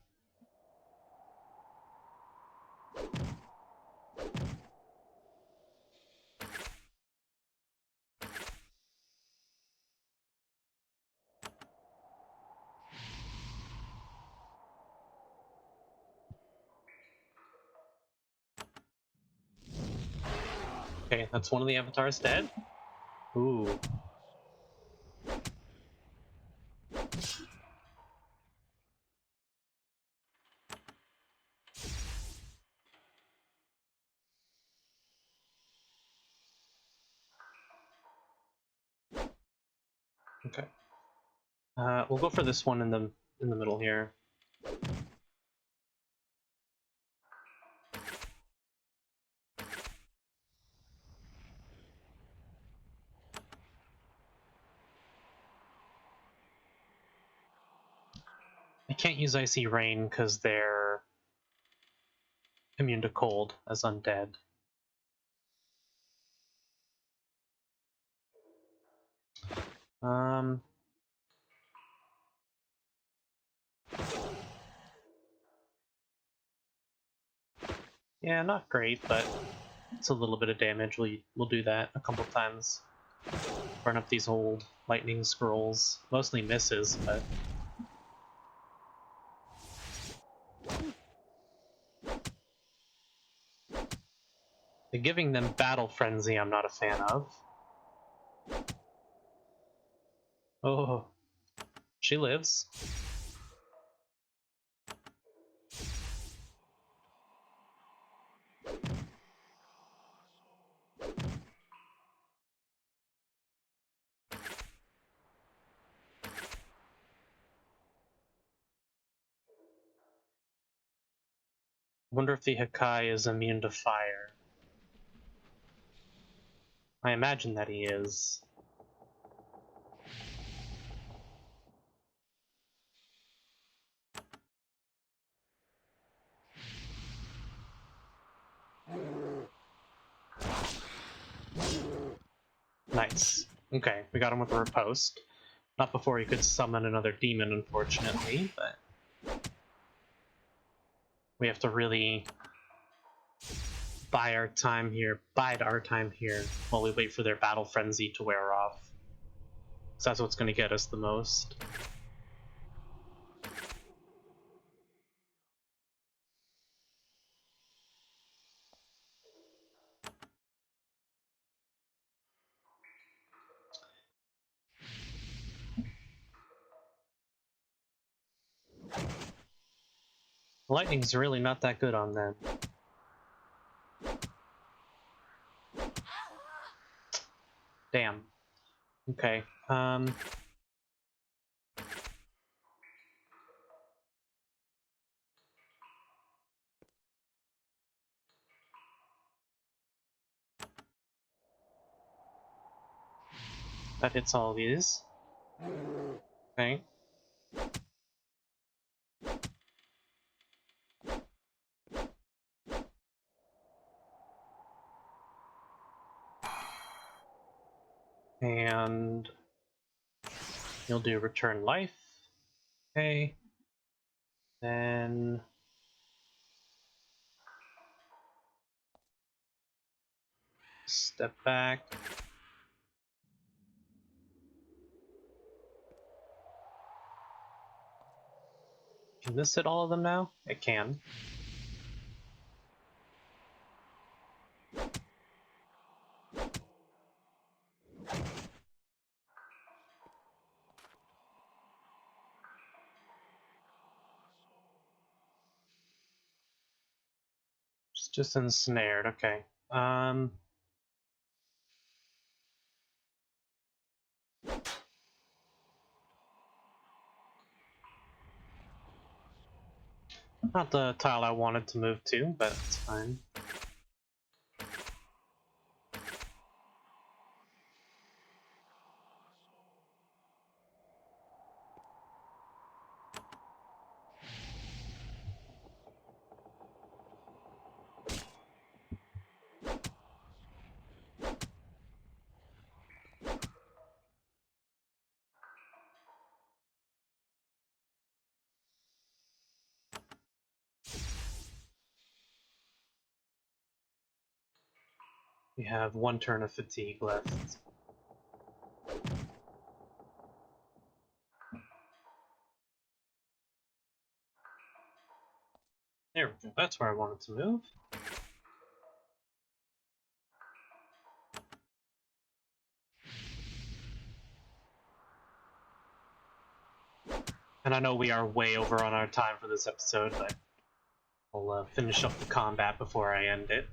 Okay, that's one of the avatars dead. Ooh. Okay. We'll go for this one in the middle here. I can't use Icy Rain because they're immune to cold as undead. Yeah, not great, but it's a little bit of damage. We'll do that a couple times. Burn up these old lightning scrolls. Mostly misses, but giving them Battle Frenzy I'm not a fan of. Oh, she lives. Wonder if the Hakai is immune to fire. I imagine that he is. Nice. Okay, we got him with a riposte. Not before he could summon another demon, unfortunately, but we have to really bide our time here while we wait for their battle frenzy to wear off. So that's what's going to get us the most. Lightning's really not that good on them. Okay. That hits all these. Okay. And you'll do return life. Okay. Then step back. Can this hit all of them now? It can. It's just ensnared. Okay. Not the tile I wanted to move to, but it's fine. We have one turn of fatigue left. There we go. That's where I wanted to move. And I know we are way over on our time for this episode, but I'll finish up the combat before I end it.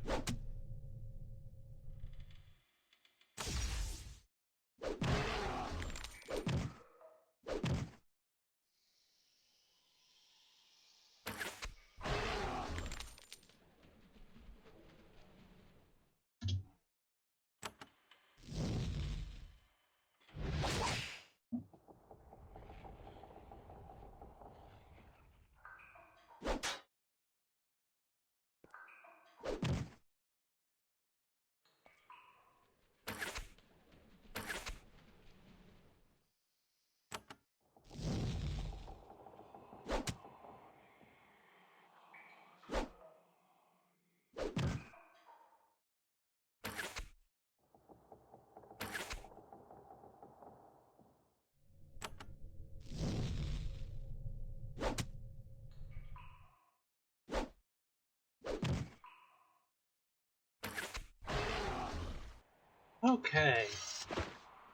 Okay.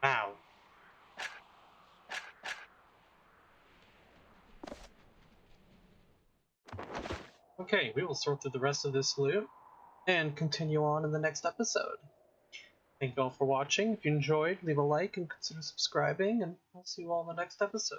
Wow. Okay, we will sort through the rest of this loot and continue on in the next episode. Thank you all for watching. If you enjoyed, leave a like and consider subscribing, and I'll see you all in the next episode.